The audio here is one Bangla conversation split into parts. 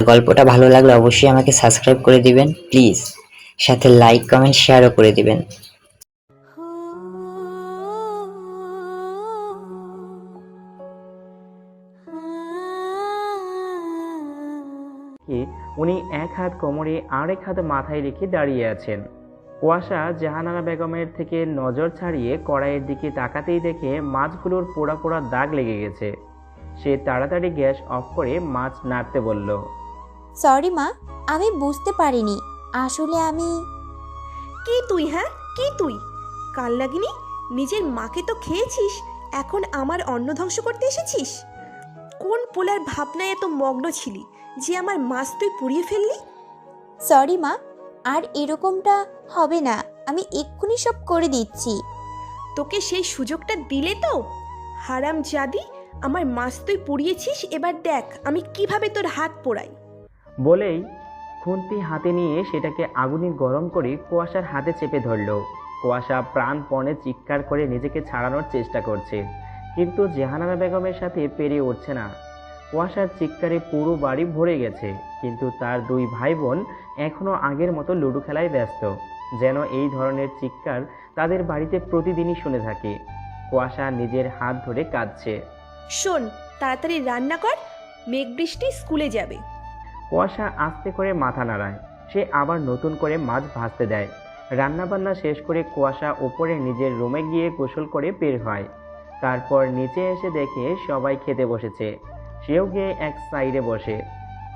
গল্পটা ভালো লাগলে অবশ্যই আমাকে সাবস্ক্রাইব করে দিবেন প্লিজ, সাথে লাইক কমেন্ট শেয়ারও করে দিবেন। উনি এক হাত কোমরে আর এক হাত মাথায় রেখে দাঁড়িয়ে আছেন। কুয়াশা জাহানারা বেগমের থেকে নজর ছাড়িয়ে কড়াইয়ের দিকে তাকাতেই দেখে মাছগুলোর পোড়া পোড়া দাগ লেগে গেছে। সে তাড়াতাড়ি গ্যাস অফ করে মাছ নাড়তে বলল, সরি মা, আমি বুঝতে পারিনি। আসলে আমি কি তুই? হ্যাঁ, কি তুই? কাল লাগিনি, নিজের মাকে তো খেয়েছিস, এখন আমার অন্ন ধ্বংস করতে এসেছিস? কোন পোলার ভাবনায় এত মগ্ন ছিলি যে আমার মাছ তুই পুড়িয়ে ফেললি? সরি মা, আর এরকমটা হবে না। আমি এক্ষুনি সব করে দিচ্ছি। তোকে সেই সুযোগটা দিলে তো? হারাম জাদি, আমার মাছ তুই পুড়িয়েছিস, এবার দেখ আমি কিভাবে তোর হাত পোড়াই। বলেই খুন্তি হাতে নিয়ে সেটাকে আগুনে গরম করে কুয়াশার হাতে চেপে ধরল। কুয়াশা প্রাণপণে চিৎকার করে নিজেকে ছাড়ানোর চেষ্টা করছে, কিন্তু জাহানারা বেগমের সাথে পেরে উঠছে না। কুয়াশার চিৎকারে পুরো বাড়ি ভরে গেছে, কিন্তু তার দুই ভাই বোন এখনও আগের মতো লুডো খেলায় ব্যস্ত, যেন এই ধরনের চিৎকার তাদের বাড়িতে প্রতিদিনই শুনে থাকে। কুয়াশা নিজের হাত ধরে কাঁদছে। শোন, তাড়াতাড়ি রান্না কর, মেঘ বৃষ্টি স্কুলে যাবে। কুয়াশা আস্তে করে মাথা নাড়ায়। সে আবার নতুন করে মাছ ভাজতে দেয়। রান্নাবান্না শেষ করে কুয়াশা ওপরে নিজের রুমে গিয়ে গোসল করে বের হয়। তারপর নিচে এসে দেখে সবাই খেতে বসেছে। সেও গিয়ে এক সাইডে বসে।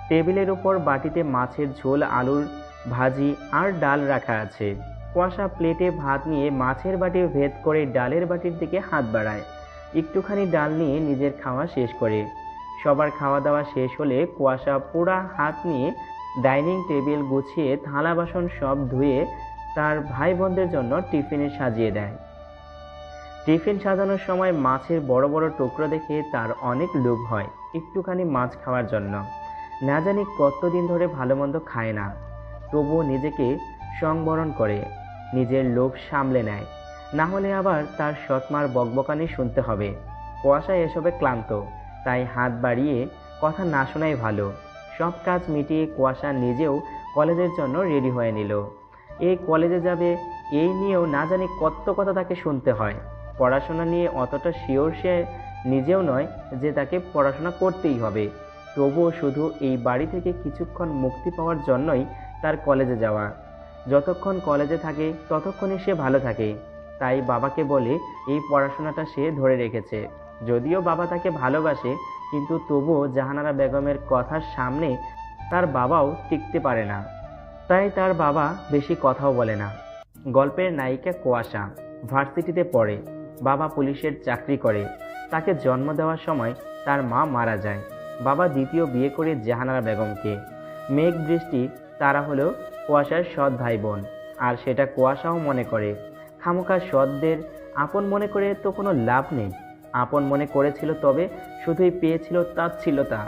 টেবিলের উপর বাটিতে মাছের ঝোল, আলুর ভাজি আর ডাল রাখা আছে। কুয়াশা প্লেটে ভাত নিয়ে মাছের বাটি ভেদ করে ডালের বাটির দিকে হাত বাড়ায়। একটুখানি ডাল নিয়ে নিজের খাওয়া শেষ করে। সবার খাওয়া দাওয়া শেষ হলে কুয়াশা পোড়া হাত নিয়ে ডাইনিং টেবিল গুছিয়ে থালা বাসন সব ধুয়ে তার ভাই বোনদের জন্য টিফিনে সাজিয়ে দেয়। টিফিন সাজানোর সময় মাছের বড় বড় টুকরো দেখে তার অনেক লোভ হয় একটুখানি মাছ খাওয়ার জন্য। না জানি কতদিন ধরে ভালো মন্দ খায় না, তবুও নিজেকে সংবরণ করে নিজের লোভ সামলে নেয়, না হলে আবার তার সৎমার বকবকানি শুনতে হবে। কুয়াশা এসবে ক্লান্ত, তাই হাত বাড়িয়ে কথা না শোনাই ভালো। সব কাজ মিটিয়ে কুয়াশা নিজেও কলেজের জন্য রেডি হয়ে নিল। এই কলেজে যাবে এই নিয়েও না জানি কত কথা তাকে শুনতে হয়। পড়াশোনা নিয়ে অতটা শিওর সে নিজেও নয় যে তাকে পড়াশোনা করতেই হবে, তবুও শুধু এই বাড়ি থেকে কিছুক্ষণ মুক্তি পাওয়ার জন্যই তার কলেজে যাওয়া। যতক্ষণ কলেজে থাকে ততক্ষণই সে ভালো থাকে, তাই বাবাকে বলে এই পড়াশোনাটা সে ধরে রেখেছে। যদিও বাবা তাকে ভালোবাসে, কিন্তু তবুও জাহানারা বেগমের কথার সামনে তার বাবাও টিকতে পারে না, তাই তার বাবা বেশি কথাও বলে না। গল্পের নায়িকা কুয়াশা ভার্সিটিতে পড়ে, বাবা পুলিশের চাকরি করে। তাকে জন্ম দেওয়ার সময় তার মা মারা যায়। বাবা দ্বিতীয় বিয়ে করে জাহানারা বেগমকে। মেঘ বৃষ্টি তারা হলো কুয়াশার সৎ ভাই বোন, আর সেটা কুয়াশাও মনে করে। খামোখা সৎদের আপন মনে করে তো কোনো লাভ নেই। আপন মনে করেছিল, তবে শুধুই পেয়েছিল তাচ্ছিল্যতা,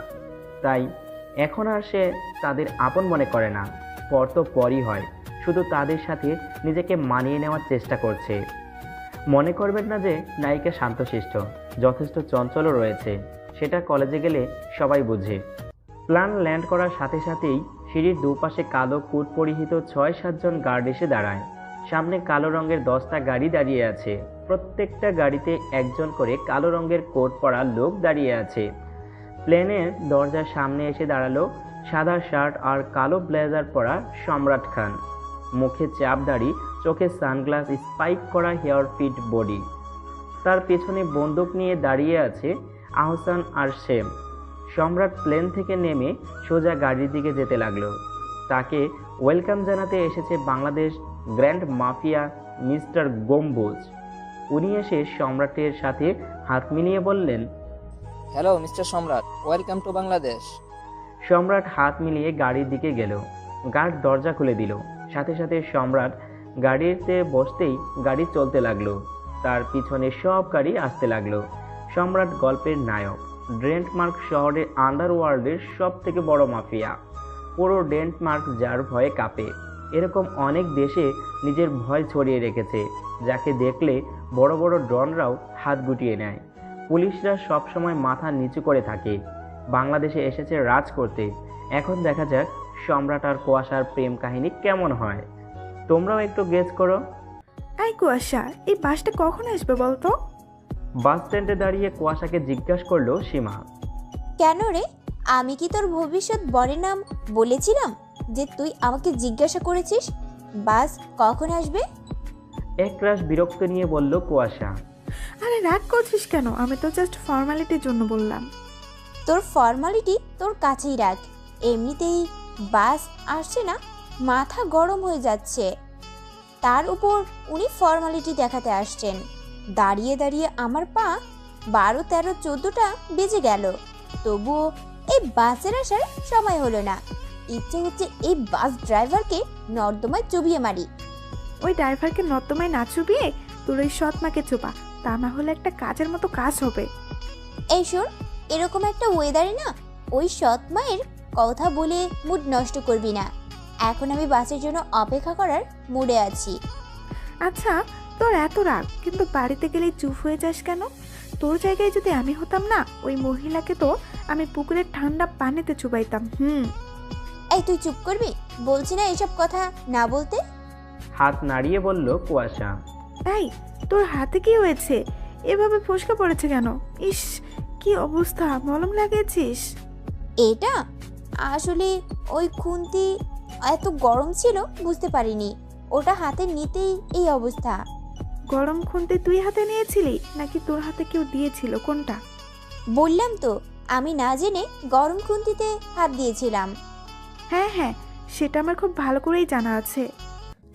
তাই এখন আর সে তাদের আপন মনে করে না। পর তো পরই হয়, শুধু তাদের সাথে নিজেকে মানিয়ে নেওয়ার চেষ্টা করছে। মনে করবেন না যে নায়িকা শান্তশিষ্ট, যথেষ্ট চঞ্চলও রয়েছে, সেটা কলেজে গেলে সবাই বুঝে। প্ল্যান ল্যান্ড করার সাথে সাথেই সিঁড়ির দুপাশে কালো কোট পরিহিত ৬-৭ জন গার্ড এসে দাঁড়ায়। সামনে কালো রঙের 10টা গাড়ি দাঁড়িয়ে আছে। প্রত্যেকটা গাড়িতে একজন করে কালো রঙের কোট পরা লোক দাঁড়িয়ে আছে। প্লেনের দরজার সামনে এসে দাঁড়ালো সাদা শার্ট আর কালো ব্লেজার পরা সম্রাট খান। মুখে চাপ দাড়ি, চোখে সানগ্লাস, স্পাইক করা হেয়ার ফিট বডি। তার পেছনে বন্দুক নিয়ে দাঁড়িয়ে আছে আহসান আর শেম। সম্রাট প্লেন থেকে নেমে সোজা গাড়ির দিকে যেতে লাগলো। তাকে ওয়েলকাম জানাতে এসেছে বাংলাদেশ গ্র্যান্ড মাফিয়া মিস্টার গম্বুজ। উনি এসে সম্রাটের সাথে হাত মিলিয়ে বললেন, হ্যালো মিস্টার সম্রাট, ওয়েলকাম টু বাংলাদেশ। সম্রাট হাত মিলিয়ে গাড়ির দিকে গেল। গার্ড দরজা খুলে দিল। সাথে সাথে সম্রাট গাড়িতে বসতেই গাড়ি চলতে লাগলো। তার পিছনে সব গাড়ি আসতে লাগলো। সম্রাট গল্পের নায়ক। ডেনমার্ক শহরের আন্ডারওয়ার্ল্ডের সব থেকে বড় মাফিয়া। পুরো ডেনমার্ক যার ভয়ে কাঁপে। এরকম অনেক দেশে নিজের ভয় ছড়িয়ে রেখেছে, যাকে দেখলে বড় বড় ডনরাও হাত গুটিয়ে নেয়। পুলিশরা সবসময় মাথা নিচু করে থাকে। বাংলাদেশে এসেছে রাজ করতে। এখন দেখা যাক সম্রাট আর কুয়াশার প্রেম কাহিনী কেমন হয়। তোমরাও একটু গেস করো। এই কুয়াশা, এই বাসটা কখন আসবে বলতো? বাস স্ট্যান্ডে দাঁড়িয়ে কুয়াশাকে জিজ্ঞাসা করলো সীমা। কেন রে, আমি কি তোর ভবিষ্যৎ বরের নাম বলেছিলাম যে তুই আমাকে জিজ্ঞাসা করেছিস বাস কখন আসবে? একরাশ বিরক্ত নিয়ে বলল কুয়াশা। আরে রাগ করছিস কেন? আমি তো জাস্ট ফর্মালিটির জন্য বললাম। তোর ফর্মালিটি তোর কাছেই রাখ। এমনিতেই বাস আসছে না, মাথা গরম হয়ে যাচ্ছে, তার উপর উনি ফর্মালিটি দেখাতে আসছেন। দাঁড়িয়ে দাঁড়িয়ে আমার পা 12, 13, 14টা বেজে গেল, তবুও এই বাসের আসার সময় হলো না। ইচ্ছে হচ্ছে এই বাস ড্রাইভারকে নর্দমায় চুবিয়ে মারি। ওই ড্রাইভারকে নর্দমায় না চুবিয়ে তোর ওই সৎ মাকে চোপা, তা না হলে একটা কাজের মতো কাজ হবে। এই শোন, এরকম একটা ওয়েদারে না ওই সৎ মায়ের কথা বলে মুড নষ্ট করবি না। এখন আমি বাসের জন্য অপেক্ষা করার মুডে আছি। আচ্ছা, তোর এত রাগ, কিন্তু বাড়িতে গেলেই চুপ হয়ে যাস কেন? তোর জায়গায় যদি আমি হতাম না, ওই মহিলাকে তো আমি পুকুরের ঠান্ডা পানিতে চুবাইতাম। এই তুই চুপ করবি? বলছি না এসব কথা না বলতে। হাত নাড়িয়ে বলল কুয়াশা। এই, তোর হাতে কি হয়েছে? এভাবে ফোসকা পড়েছে কেন? ইস, কি অবস্থা! মলম লাগিয়েছিস? এটা আসলে ওই খুন্তি এত গরম ছিল বুঝতে পারিনি, ওটা হাতে নিতেই এই অবস্থা। গরম খুন্তি তুই হাতে নিয়েছিলি নাকি তোর হাতে কেউ দিয়েছিল, কোনটা? বললাম তো, আমি না জেনে গরম খুন্তিতে হাত দিয়েছিলাম। হ্যাঁ হ্যাঁ, সেটা আমার খুব ভালো করেই জানা আছে।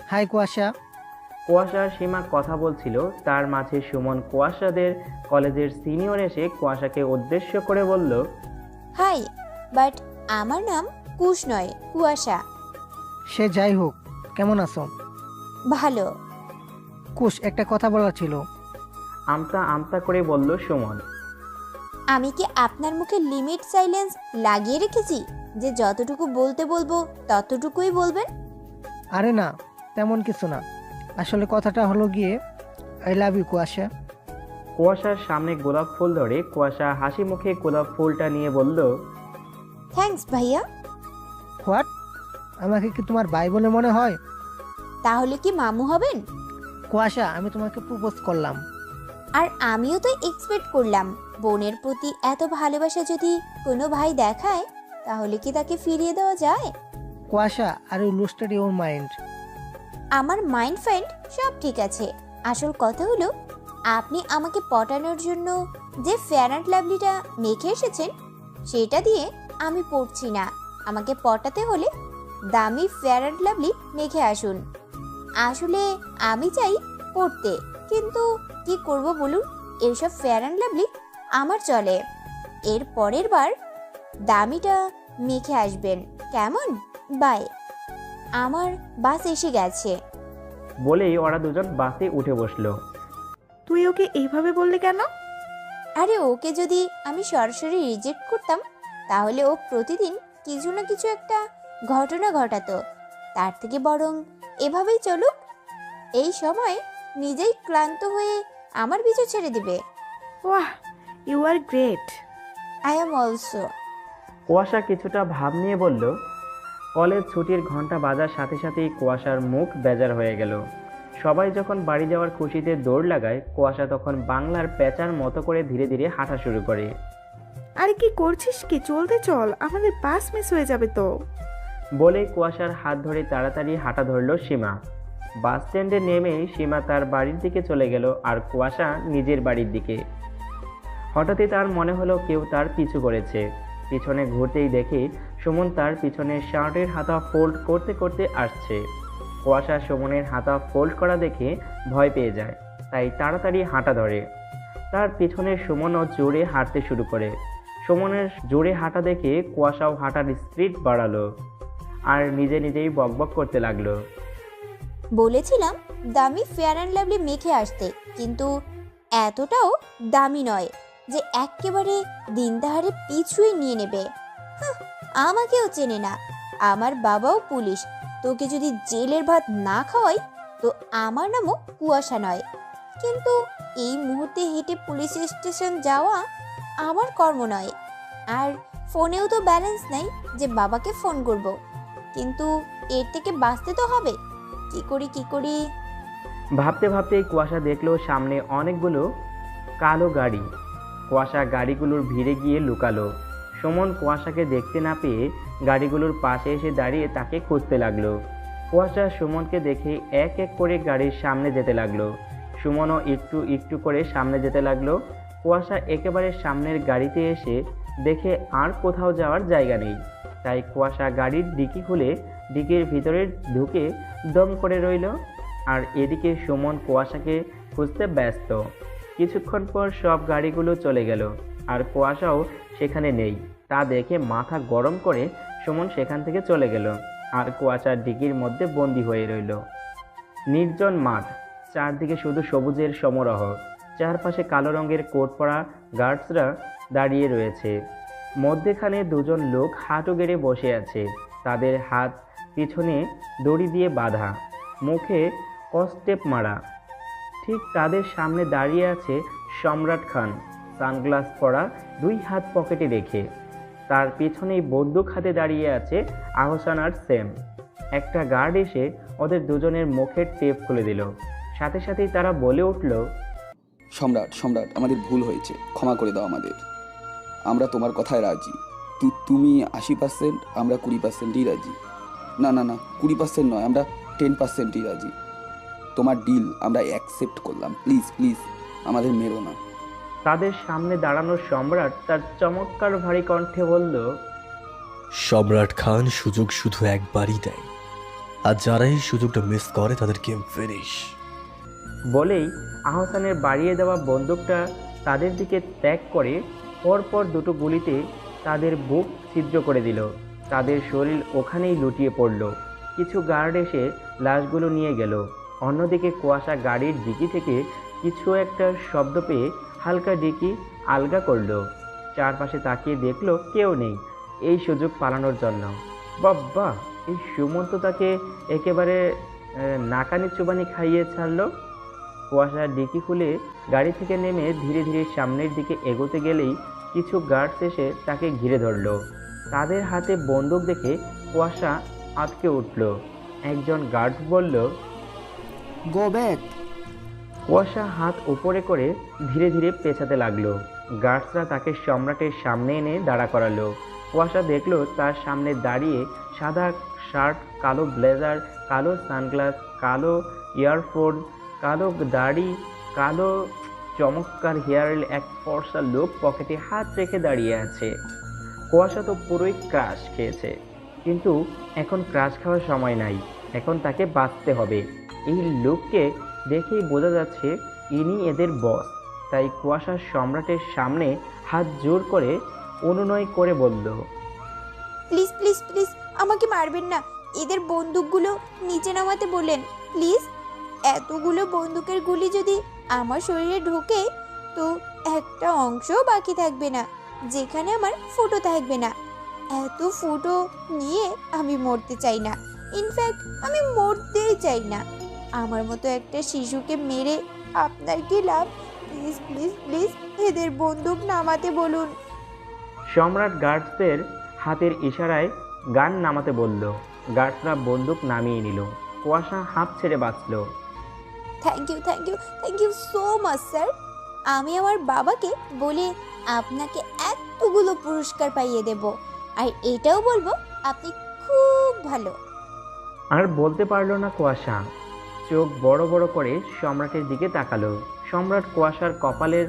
হাই কুয়াশা। কুয়াশা আর সীমা কথা বলছিল, তার মাঝে সুমন কুয়াশাদের কলেজের সিনিয়র এসে কুয়াশাকে উদ্দেশ্য করে বলল। হাই, বাট আমার নাম কুশ নয়, কুয়াশা। সে যাই হোক, কেমন আছো? ভালো। কুশ, একটা কথা বলার ছিল। আমতা আমতা করে বলল সুমন। আমি কি আপনার মুখে লিমিট সাইলেন্স লাগিয়ে রেখেছি যে যতটুকু বলতে বলবো ততটুকুই বলবেন? আরে না, তেমন কিছু না। আসলে কথাটা হলো গিয়ে, আই লাভ ইউ কুয়াশা। কুয়াশার সামনে গোলাপ ফুল ধরে কুয়াশা হাসি মুখে গোলাপ ফুলটা নিয়ে বলল। থ্যাঙ্কস ভাইয়া। হোয়াট? আমাকে কি তোমার ভাই বলে মনে হয়? তাহলে কি মামু হবেন? কুয়াশা, আমি তোমাকে প্রপোজ করলাম। আর আমিও তো এক্সপেক্ট করলাম, বোনের প্রতি এত ভালোবাসা যদি কোনো ভাই দেখায় তাহলে কি তাকে ফিরিয়ে দেওয়া যায়? কুয়াশা, আর ইউ লুস্টেড ইউর মাইন্ড? আমার মাইন্ড ফাইন্ড সব ঠিক আছে। আসল কথা হলো, আপনি আমাকে পটানোর জন্য যে ফেয়ার অ্যান্ড লাভলিটা মেখে এসেছেন সেটা দিয়ে আমি পড়ছি না। আমাকে পটাতে হলে দামি ফেয়ার অ্যান্ড লাভলি মেখে আসুন। আসলে আমি চাই পড়তে, কিন্তু কি করব বলুন, এসব ফেয়ার অ্যান্ড লাভলি আমার চলে। এর পরের বার দামিটা মেখে আসবেন, কেমন? বাই, আমার বাস এসে গেছে। বলেই ওরা দুজন বাসে উঠে বসলো। তুই ওকে এইভাবে বললি কেন? আরে ওকে যদি আমি সরাসরি রিজেক্ট করতাম তাহলে ও প্রতিদিন কিছু না কিছু একটা ঘটনা ঘটাতো। তার থেকে বরং এভাবেই চলুক, এই সময় নিজেই ক্লান্ত হয়ে আমার পিছু ছেড়ে দিবে। ওয়াহ, you are great. I am also. কুয়াশা কিছুটা ভাব নিয়ে বলল। কলেজ ছুটির ঘন্টা বাজার সাথে সাথেই কুয়াশার মুখ বেজার হয়ে গেল। সবাই যখন বাড়ি যাওয়ার খুশিতে দৌড় লাগায়, কুয়াশা তখন বাংলার পেঁচার মতো করে ধীরে ধীরে হাঁটা শুরু করে। আরে কি করছিস কি? চলতে চল, আমাদের বাস মিস হয়ে যাবে তো। বলে কুয়াশার হাত ধরে তাড়াতাড়ি হাঁটা ধরল সীমা। বাস স্ট্যান্ডে নেমেই সীমা তার বাড়ির দিকে চলে গেল আর কুয়াশা নিজের বাড়ির দিকে। হঠাৎই তার মনে হলো কেউ তার পিছু করেছে। পিছনে ঘুরতেই দেখে সুমন তার পিছনে শার্টের হাতা ফোল্ড করতে করতে আসছে। কুয়াশা সুমনের হাতা ফোল্ড করা দেখে ভয় পেয়ে যায়, তাই তাড়াতাড়ি হাঁটা ধরে। তার পিছনে সুমনও জোরে হাঁটতে শুরু করে। সুমনের জোরে হাঁটা দেখে কুয়াশাও হাঁটার স্পিড বাড়ালো আর নিজে নিজেই বকবক করতে লাগলো। বলেছিলাম দামি ফেয়ার অ্যান্ড লাভলি মেখে আসতে, কিন্তু এতটাও দামি নয় যে একেবারে দিনদাহারে পিছুই নিয়ে নেবে। হাহ, আমাকেও চেনে না, আমার বাবাও পুলিশ। তোকে যদি জেলের ভাত না খাওয়াই তো আমার নামও কুয়াশা নয়। কিন্তু এই মুহূর্তে হেঁটে পুলিশ স্টেশন যাওয়া আমার কর্ম নয়। আর ফোনেও তো ব্যালেন্স নেই যে বাবাকে ফোন করব। কিন্তু এর থেকে বাঁচতে তো হবে। কি করি? ভাবতে ভাবতেই কুয়াশা দেখলো সামনে অনেকগুলো কালো গাড়ি। কুয়াশা গাড়িগুলোর ভিড়ে গিয়ে লুকালো। সুমন কুয়াশাকে দেখতে না পেয়ে গাড়িগুলোর পাশে এসে দাঁড়িয়ে তাকে খুঁজতে লাগলো। কুয়াশা সুমনকে দেখে এক এক করে গাড়ির সামনে যেতে লাগলো। সুমনও একটু একটু করে সামনে যেতে লাগলো। কুয়াশা একেবারে সামনের গাড়িতে এসে দেখে আর কোথাও যাওয়ার জায়গা নেই। তাই কুয়াশা গাড়ির ডিকি খুলে ডিকির ভিতরে ঢুকে দম করে রইল। আর এদিকে সুমন কুয়াশাকে খুঁজতে ব্যস্ত। কিছুক্ষণ পর সব গাড়িগুলো চলে গেল আর কুয়াশাও সেখানে নেই। তা দেখে মাথা গরম করে সুমন সেখান থেকে চলে গেল আর কুয়াশার ডিকির মধ্যে বন্দি হয়ে রইল। নির্জন মাঠ, চারদিকে শুধু সবুজের সমারোহ। চারপাশে কালো রঙের কোট পরা গার্ডসরা দাঁড়িয়ে রয়েছে। মধ্যেখানে দুজন লোক হাঁটু গেড়ে বসে আছে। তাদের হাত পিছনে দড়ি দিয়ে বাঁধা, মুখে কস্টেপ মারা। ঠিক তাদের সামনে দাঁড়িয়ে আছে সম্রাট খান, সানগ্লাস পরা, দুই হাত পকেটে রেখে। তার পিছনেই বন্দুক হাতে দাঁড়িয়ে আছে আহসান আর সেম। একটা গার্ড এসে ওদের দুজনের মুখের টেপ খুলে দিল। সাথে সাথেই তারা বলে উঠল, সম্রাট সম্রাট আমাদের ভুল হয়েছে, ক্ষমা করে দাও আমাদের। আমরা তোমার কথায় রাজি। তুমি 80%, আমরা 20%ই রাজি। না না না, 20% নয়, আমরা 10%ই রাজি। তোমার ডিল আমরা অ্যাকসেপ্ট করলাম। প্লিজ প্লিজ আমাদের মেরো না। তাদের সামনে দাঁড়ানো সম্রাট তার চমৎকার ভারী কণ্ঠে বলল, সম্রাট খান সুযোগ শুধু একবারই দেয়, আর যারা এই সুযোগটা মিস করে তাদের গেম ফিনিশ। বলেই আহসানের বাড়িয়ে দেওয়া বন্দুকটা তাদের দিকে ত্যাগ করে পরপর দুটো গুলিতে তাদের বুক ছিদ্র করে দিল। তাদের শরীর ওখানেই লুটিয়ে পড়ল। কিছু গার্ড এসে লাশগুলো নিয়ে গেল। অন্যদিকে কুয়াশা গাড়ির ডিকি থেকে কিছু একটা শব্দ পেয়ে হালকা ডিকি আলগা করলো। চারপাশে তাকিয়ে দেখলো কেউ নেই এই সুযোগ পালানোর জন্য। বাবা, এই সুমন্ত তাকে একেবারে নাকানি চুবানি খাইয়ে ছাড়লো। কুয়াশা ডিকি খুলে গাড়ি থেকে নেমে ধীরে ধীরে সামনের দিকে এগোতে গেলেই কিছু গার্ডস এসে তাকে ঘিরে ধরল। তাদের হাতে বন্দুক দেখে কুয়াশা আটকে উঠল। একজন গার্ড বলল, গো ব্যাক। কুয়াশা হাত উপরে করে ধীরে ধীরে পেছাতে লাগলো। গার্ডসরা তাকে সম্রাটের সামনে এনে দাঁড়া করালো। কুয়াশা দেখলো তার সামনে দাঁড়িয়ে সাদা শার্ট, কালো ব্লেজার, কালো সানগ্লাস, কালো ইয়ারফোন, কালো দাড়ি, কালো চমৎকার হেয়ারের এক ফর্সা লোক পকেটে হাত রেখে দাঁড়িয়ে আছে। কুয়াশা তো পুরোই ক্রাশ খেয়েছে, কিন্তু এখন ক্রাশ খাওয়ার সময় নাই। এখন তাকে বাঁচতে হবে। এই লোককে দেখেই বোঝা যাচ্ছে ইনি এদের বস। তাই কুয়াশা সম্রাটের সামনে হাত জোর করে অনুনয় করে বলল, প্লিজ প্লিজ প্লিজ আমাকে মারবেন না। এদের বন্দুকগুলো নিচে নামাতে বলেন প্লিজ। এতগুলো বন্দুকের গুলি যদি আমার শরীরে ঢোকে তো একটা অংশও বাকি থাকবে না যেখানে আমার ফুটো থাকবে না। এত ফুটো নিয়ে আমি মরতে চাই না। ইনফ্যাক্ট আমি মরতেই চাই না। আমার মতো একটা শিশুকে মেরে আপনার কি লাভ? প্লিজ প্লিজ প্লিজ এদের বন্দুক নামাতে বলুন। সম্রাট গার্ডসদের হাতের ইশারায় গান নামাতে বলল। গার্ডসরা বন্দুক নামিয়ে নিল। কুয়াশা হাঁপ ছেড়ে বাঁচল। Thank you so much sir. আমি আমার বাবাকে বলে আপনাকে এতগুলো পুরস্কার পাইয়ে দেব, আর এটাও বলবো আপনি খুব ভালো। আর বলতে পারলো না কুয়াশা। চোখ বড় বড় করে সম্রাটের দিকে তাকালো। সম্রাট কুয়াশার কপালের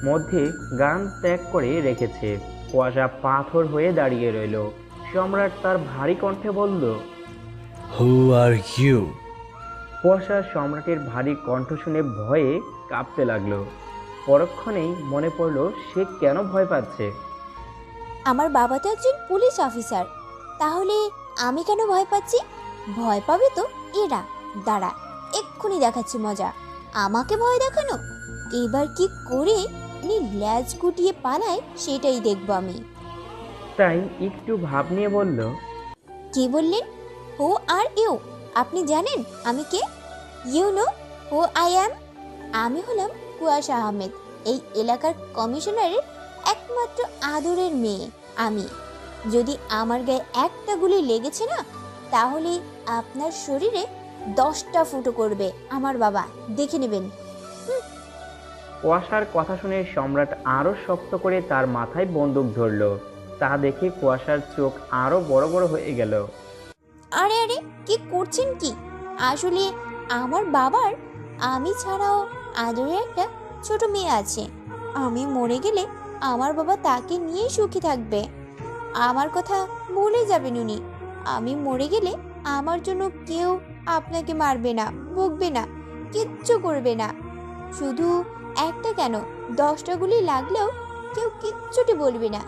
মধ্যে গান ত্যাগ করে রেখেছে। কুয়াশা পাথর হয়ে দাঁড়িয়ে রইল। সম্রাট তার ভারী কণ্ঠে বলল, হু আর ইউ? কুয়াশা সম্রাটের ভারী কণ্ঠ শুনে ভয়ে কাঁপতে লাগলো। পরক্ষণেই মনে পড়ল সে কেন ভয় পাচ্ছে। আমার বাবা তো একজন পুলিশ অফিসার, তাহলে আমি কেন ভয় পাচ্ছি? ভয় পাবে তো এরা। দাঁড়া, এক্ষুনি দেখাচ্ছি মজা। আমাকে ভয় দেখানো? এবার কি করে উনি ল্যাজ গুটিয়ে পালায় সেটাই দেখব আমি। তাই একটু ভাব নিয়ে বলল, কি বললেন? Who are you? আপনি জানেন আমি কে? You know who I am? আমি হলাম কুয়াশা আহমেদ, এই এলাকার কমিশনারের একমাত্র আদরের মেয়ে আমি। যদি আমার গায়ে একটা গুলি লেগেছে না, তাহলে আপনার শরীরে 10টা ফুটো করবে আমার বাবা, দেখে নেবেন। কুয়াশার কথা শুনে সম্রাট আরও শক্ত করে তার মাথায় বন্দুক ধরল। তা দেখে কুয়াশার চোখ আরও বড় বড় হয়ে গেল। আরে আরে, কি করছেন কি? আসলে আমার বাবার আমি ছাড়াও আদরের একটা ছোট মেয়ে আছে। আমি মরে গেলে আমার বাবা তাকে নিয়ে সুখী থাকবে। আমার কথা ভুলে যাবেন উনি। আমি মরে গেলে আমার জন্য কেউ আপনাকে মারবে না, বকবে না, কিচ্ছু করবে না। শুধু একটা কেন, 10টা গুলি লাগলেও কেউ কিচ্ছুটি বলবে না।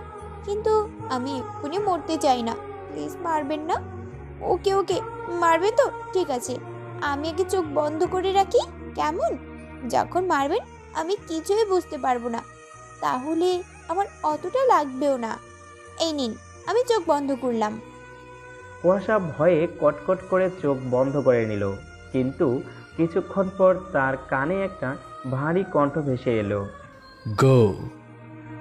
কিন্তু আমি এক্ষুনি মরতে চাই না, প্লিজ মারবেন না। ওকে ওকে, মারবে তো ঠিক আছে, আমি আগে চোখ বন্ধ করে রাখি, কেমন? যখন মারবেন আমি কিছুই বুঝতে পারবো না, তাহলে আমার অতটা লাগবেও না। এই নিন, আমি চোখ বন্ধ করলাম। কুয়াশা ভয়ে কটকট করে চোখ বন্ধ করে নিল, কিন্তু কিছুক্ষণ পর তার কানে একটা ভারী কণ্ঠ ভেসে এলো। গো।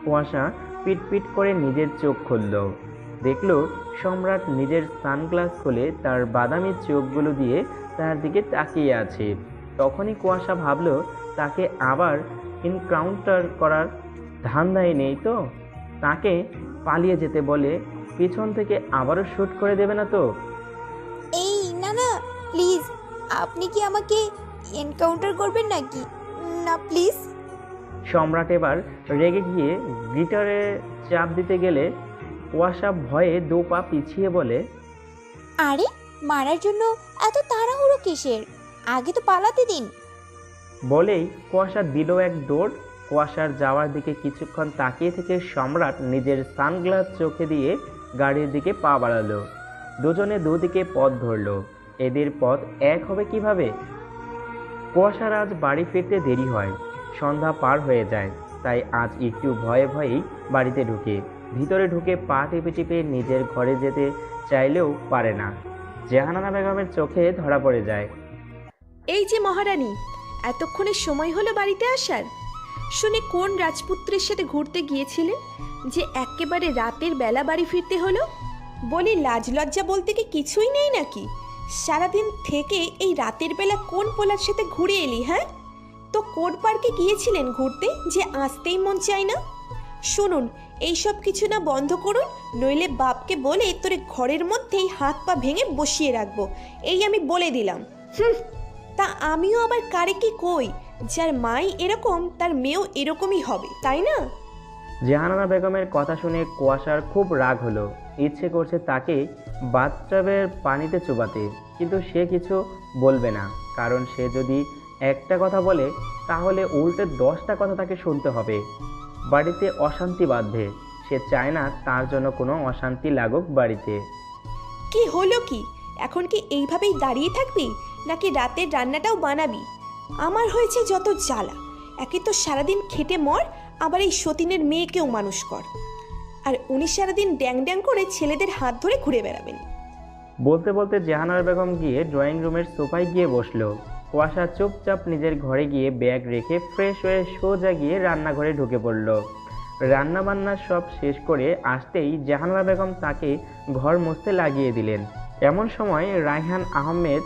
কুয়াশা পিটপিট করে নিজের চোখ খুলল, দেখল সম্রাট নিজের সানগ্লাস খুলে তার বাদামি চোখগুলো দিয়ে তার দিকে তাকিয়ে আছে। তখনই কুয়াশা ভাবল তাকে আবার এনকাউন্টার করার ধান্দায় নেই তো, তাকে পালিয়ে যেতে বলে পিছন থেকে আবারও শ্যুট করে দেবে না তো। এই না না, প্লিজ, আপনি কি আমাকে এনকাউন্টার করবেন নাকি? না প্লিজ। সম্রাট এবার রেগে গিয়ে গিটারে চাপ দিতে গেলে কুয়াশা ভয়ে 2 পা পিছিয়ে বলে, আরে মারার জন্য এত তাড়াহুড়ো কিসের? আগে তো পালাতে দিন। বলেই কুয়াশা দিল এক দৌড়। কুয়াশার যাওয়ার দিকে কিছুক্ষণ তাকিয়ে থেকে সম্রাট নিজের সানগ্লাস চোখে দিয়ে গাড়ির দিকে পা বাড়ালো। দুজনে দুদিকে পথ ধরল। এদের পথ এক হবে কিভাবে? কুয়াশার আজ বাড়ি ফিরতে দেরি হয়, সন্ধ্যা পার হয়ে যায়। তাই আজ একটু ভয়ে ভয়েই বাড়িতে ঢুকে, ভিতরে ঢুকে পা টিপে টিপে নিজের ঘরে যেতে চাইলেও পারে না। জাহানারা বেগমের চোখে ধরা পড়ে যায়। এই যে মহারানী, এতক্ষণে সময় হলো বাড়িতে আসার? শুনে কোন রাজপুত্রের সাথে ঘুরতে গিয়েছিলেন যে একেবারে রাতের বেলা বাড়ি ফিরতে হলো? বলি, লাজ লজ্জা বলতে কি কিছুই নেই নাকি? সারাদিন থেকে এই রাতের বেলা কোন পোলার সাথে ঘুরে এলি? হ্যাঁ, তো কোন পার্কে গিয়েছিলেন ঘুরতে যে আসতেই মন চায় না? শুনুন, এইসব কিছু না বন্ধ করুন, নইলে বাপকে বলে তোরে ঘরের মধ্যেই হাত পা ভেঙে বসিয়ে রাখবো, এই আমি বলে দিলাম। তা আমিও আবার কারে কি কই? যার মাই এরকম তার মেয়েও এরকমই হবে, তাই না? জাহানারা বেগমের কথা শুনে কুয়াশার খুব রাগ হলো। ইচ্ছে করছে তাকে বাথটাবের পানিতে চুবাতে, কিন্তু সে কিছু বলবে না, কারণ সে যদি একটা কথা বলে তাহলে উল্টে 10টা কথা তাকে শুনতে হবে। বাড়িতে অশান্তি বাঁধবে, সে চায় না তার জন্য কোনো অশান্তি লাগুক বাড়িতে। কি হলো কি? এখন কি এইভাবেই দাঁড়িয়ে থাকবি, নাকি রাতের রান্নাটাও বানাবি? আমার হয়েছে যত জ্বালা। একে তো সারাদিন খেটে মর, আবার এই সতীনের মেয়েকেও মানুষ কর, আর উনি সারাদিন ড্যাং ড্যাং করে ছেলেদের হাত ধরে ঘুরে বেড়াবেন। বলতে বলতে জাহানারা বেগম গিয়ে ড্রয়িং রুমের সোফায় গিয়ে বসলো। কুয়াশা চুপচাপ নিজের ঘরে গিয়ে ব্যাগ রেখে ফ্রেশ হয়ে সোজা গিয়ে রান্নাঘরে ঢুকে পড়ল। রান্নাবান্না সব শেষ করে আসতেই জাহানারা বেগম তাকে ঘর মুছতে লাগিয়ে দিলেন। এমন সময় রায়হান আহমেদ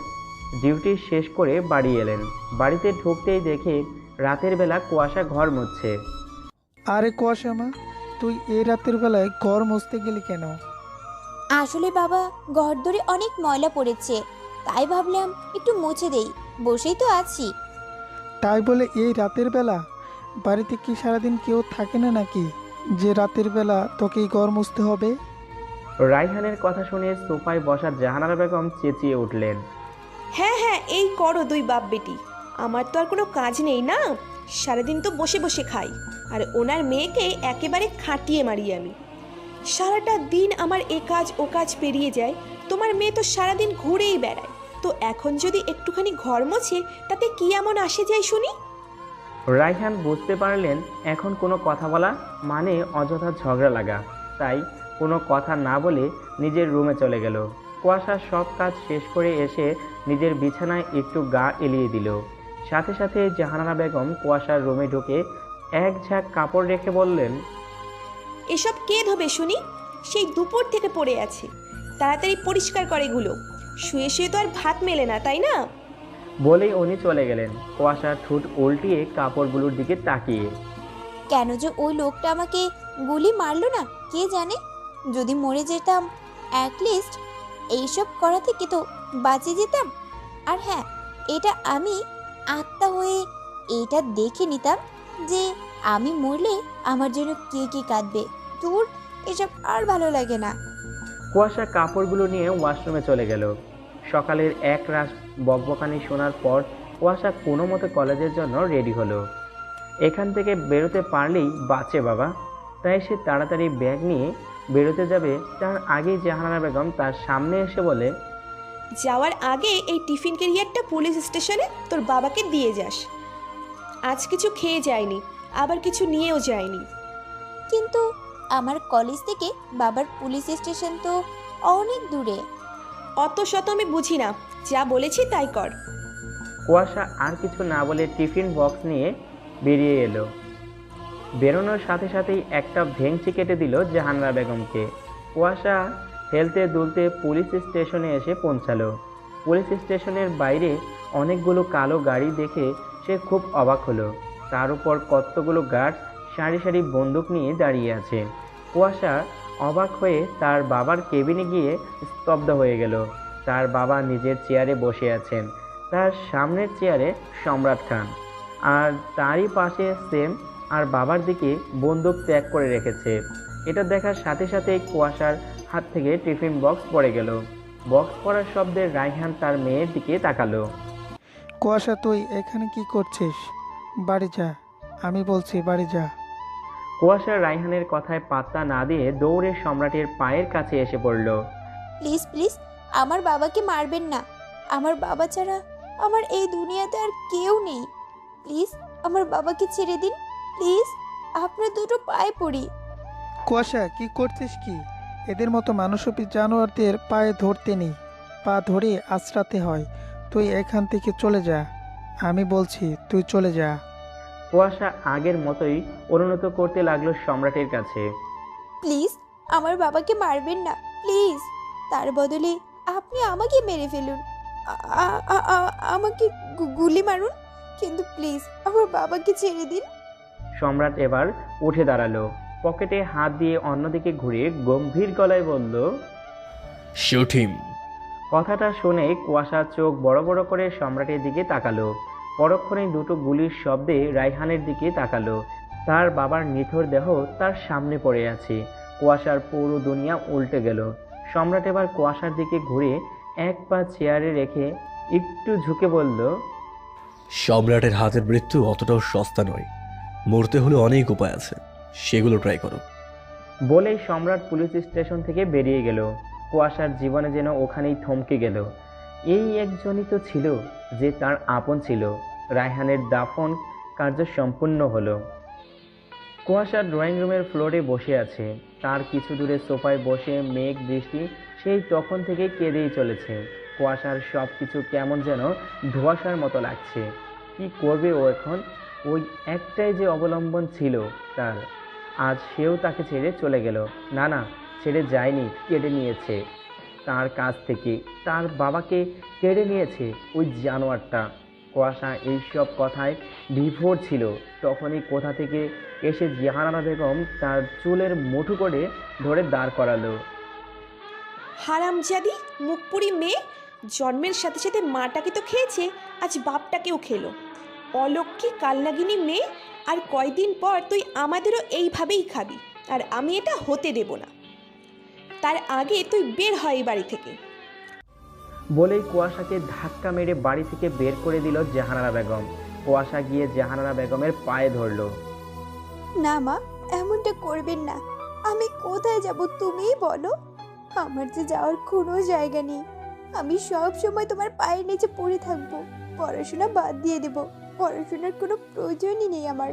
ডিউটি শেষ করে বাড়ি এলেন। বাড়িতে ঢুকতেই দেখে রাতের বেলা কুয়াশা ঘর মুছছে। আরে কুয়াশা মা, তুই এই রাতের বেলায় ঘর মুছতে গেলি কেন? আসলে বাবা, ঘর ধরে অনেক ময়লা পড়েছে, তাই ভাবলাম একটু মুছে দেই, বসেই তো আছি। তাই বলে এই রাতের বেলা? বাড়িতে কি সারাদিন কেউ থাকে না নাকি যে রাতের বেলা তোকেই ঘর মুছতে হবে? রায়হানের কথা শুনে সোফায় বসা জাহানারা বেগম চেঁচিয়ে উঠলেন, হ্যাঁ হ্যাঁ, এই করো দুই বাপ বেটি। আমার তো আর কোনো কাজ নেই না, সারাদিন তো বসে বসে খাই, আর ওনার মেয়েকে একেবারে খাটিয়ে মারি আমি। সারাটা দিন আমার এ কাজ ও কাজ পেরিয়ে যায়, তোমার মেয়ে তো সারাদিন ঘুরেই বেড়ায়। তো এখন যদি একটুখানি ঘর মোছে, তাতে কি এমন আসে যায় শুনি? রায়হান বুঝতে পারলেন এখন কোনো কথা বলা মানে অযথা ঝগড়া লাগা, তাই কোনো কথা না বলে নিজের রুমে চলে গেল। কুয়াশা সব কাজ শেষ করে এসে নিজের বিছানায় একটু গা এলিয়ে দিল। সাথে সাথে জাহানারা বেগম কুয়াশার রুমে ঢুকে এক ঝাঁক কাপড় রেখে বললেন, এসব কে ধোবে শুনি? সেই দুপুর থেকে পড়ে আছে। তাড়াতাড়ি পরিষ্কার করে এগুলো। শুয়ে শুয়ে তো আর ভাত মেলে না, তাই না? বলেই উনি চলে গেলেন, কুয়াশার ঠোঁট উল্টিয়ে কাপড়গুলোর দিকে তাকিয়ে। কেন যে ওই লোকটা আমাকে গুলি মারলো না কে জানে। যদি মরে যেতাম অ্যাটলিস্ট এইসব করা থেকে তো বাঁচে যেতাম। আর হ্যাঁ, এটা আমি আত্মা হয়ে এটা দেখে নিতাম যে আমি মরলে আমার জন্য কে কে কাঁদবে। দূর, এসব আর ভালো লাগে না। কুয়াশা কাপড়গুলো নিয়ে ওয়াশরুমে চলে গেল। সকালের এক রাশ বকবকানি শোনার পর কুয়াশা কোনো মতে কলেজের জন্য রেডি হলো। এখান থেকে বেরোতে পারলেই বাঁচে বাবা। তাই সে তাড়াতাড়ি ব্যাগ নিয়ে বেরোতে যাবে, তার আগেই জাহানারা বেগম তার সামনে এসে বলে, যাওয়ার আগে এই টিফিন ক্যারিয়ারটা পুলিশ স্টেশনে তোর বাবাকে দিয়ে যাস। আজ কিছু খেয়ে যায়নি, আবার কিছু নিয়েও যায়নি। কিন্তু আমার কলেজ থেকে বাবার পুলিশ স্টেশন তো অনেক দূরে। অত শত আমি বুঝি না, যা বলেছি তাই কর। কুয়াশা আর কিছু না বলে টিফিন বক্স নিয়ে বেরিয়ে এলো। বেরোনোর সাথে সাথেই একটা ভেংচি কেটে দিল জাহানারা বেগমকে। কুয়াশা হেলতে দুলতে পুলিশ স্টেশনে এসে পৌঁছালো। পুলিশ স্টেশনের বাইরে অনেকগুলো কালো গাড়ি দেখে সে খুব অবাক হলো। তার উপর কতগুলো গার্ড সারি সারি বন্দুক নিয়ে দাঁড়িয়ে আছে। কুয়াশা অবাক হয়ে তার বাবার কেবিনে গিয়ে স্তব্ধ হয়ে গেল। তার বাবা নিজের চেয়ারে বসে আছেন, তার সামনের চেয়ারে সম্রাট খান, আর তারই পাশে সেম আর বাবার দিকে বন্দুক ত্যাগ করে রেখেছে। এটা দেখার সাথে সাথে কুয়াশার হাত থেকে টিফিন বক্স পড়ে গেল। বক্স পড়ার শব্দে রায়হান তার মেয়ের দিকে তাকালো। কুয়াশা, তুই এখানে কি করছিস? বাড়ি যা, আমি বলছি বাড়ি যা। কুয়াশা রায়হানের কথায় পাত্তা না দিয়ে দৌড়ে সম্রাটের পায়ের কাছে এসে পড়ল। প্লিজ প্লিজ, আমার বাবাকে মারবেন না। আমার বাবা ছাড়া আমার এই দুনিয়াতে আর কেউ নেই। প্লিজ আমার বাবাকে ছেড়ে দিন। প্লিজ, আপনার দুটো পায়ে পড়ি। কুয়াশা, কি করছিস কি? এদের মতো মানুষপি জানোয়ারদের পায়ে ধরতে নেই, পা ধরে আঁচড়াতে হয়। তুই এখান থেকে চলে যা, আমি বলছি তুই চলে যা। কুয়াশা আগের মতোই অনুনত করতে লাগলো সম্রাটের কাছে। প্লিজ আমার বাবাকে মারবেন না, প্লিজ। তার বদলে আপনি আমাকে মেরে ফেলুন। আমাকে গুলি মারুন, কিন্তু প্লিজ আমার বাবাকে ছেড়ে দিন। সম্রাট এবার উঠে দাঁড়ালো, পকেটে হাত দিয়ে অন্যদিকে ঘুরে গম্ভীর গলায় বলল, শুট হিম। কথাটা শুনে কুয়াশা চোখ বড় বড় করে সম্রাটের দিকে তাকালো। পরক্ষণে দুটো গুলির শব্দে রায়হানের দিকে তাকালো। তার বাবার নিথর দেহ তার সামনে পড়ে আছে। কুয়াশার পুরো দুনিয়া উল্টে গেল। সম্রাট এবার কুয়াশার দিকে ঘুরে এক পা চেয়ারে রেখে একটু ঝুঁকে বলল, সম্রাটের হাতের মৃত্যু অতটাও সস্তা নয়, মরতে হলে অনেক উপায় আছে, সেগুলো ট্রাই করো। বলেই সম্রাট পুলিশ স্টেশন থেকে বেরিয়ে গেল। কুয়াশার জীবনে যেন ওখানেই থমকে গেল। এই একজনই তো ছিল যে তার আপন ছিল। রায়হানের দাফন কার্য সম্পূর্ণ হলো। কুয়াশার ড্রয়িং রুমের ফ্লোরে বসে আছে। তার কিছু দূরে সোফায় বসে মেঘ বৃষ্টি সেই তখন থেকে কেঁদেই চলেছে। কুয়াশার সব কিছু কেমন যেন ধোঁয়াশার মতো লাগছে। কি করবে ও এখন? ওই একটাই যে অবলম্বন ছিল তার, আজ সেও তাকে ছেড়ে চলে গেল। না না, ছেড়ে যায়নি, কেড়ে নিয়েছে তার কাছ থেকে। তার বাবাকে কেড়ে নিয়েছে ওই জানোয়ারটা। কুয়াশা এইসব কথায় বিভোর ছিল। তখনই কোথা থেকে এসে জাহানারা বেগম তার চুলের মুঠো করে ধরে দাঁড় করালো। হারামজাদি মুখপুরি মেয়ে, জন্মের সাথে সাথে মাটাকে তো খেয়েছে, আজ বাপটাকেও খেলো। অলক্ষ্মী কালনাগিনী মেয়ে, আর কয়দিন পর তুই আমাদেরও এইভাবেই খাবি, আর আমি এটা হতে দেব না। তার আগে তুই বের হয় এই বাড়ি থেকে। বলেই কুয়াশাকে ধাক্কা মেরে বাড়ি থেকে বের করে দিল জাহানারা বেগম। কুয়াশা গিয়ে জাহানারা বেগমের পায়ে ধরল। না মা, এমনটা করবেন না। আমি কোথায় যাব তুমিই বলো। আমার যে যাওয়ার কোনো জায়গা নেই। আমি সব সময় তোমার পায়ের নিচে পড়ে থাকবো। পড়াশোনা বাদ দিয়ে দেব। পড়াশোনার কোনো প্রয়োজনই নেই আমার।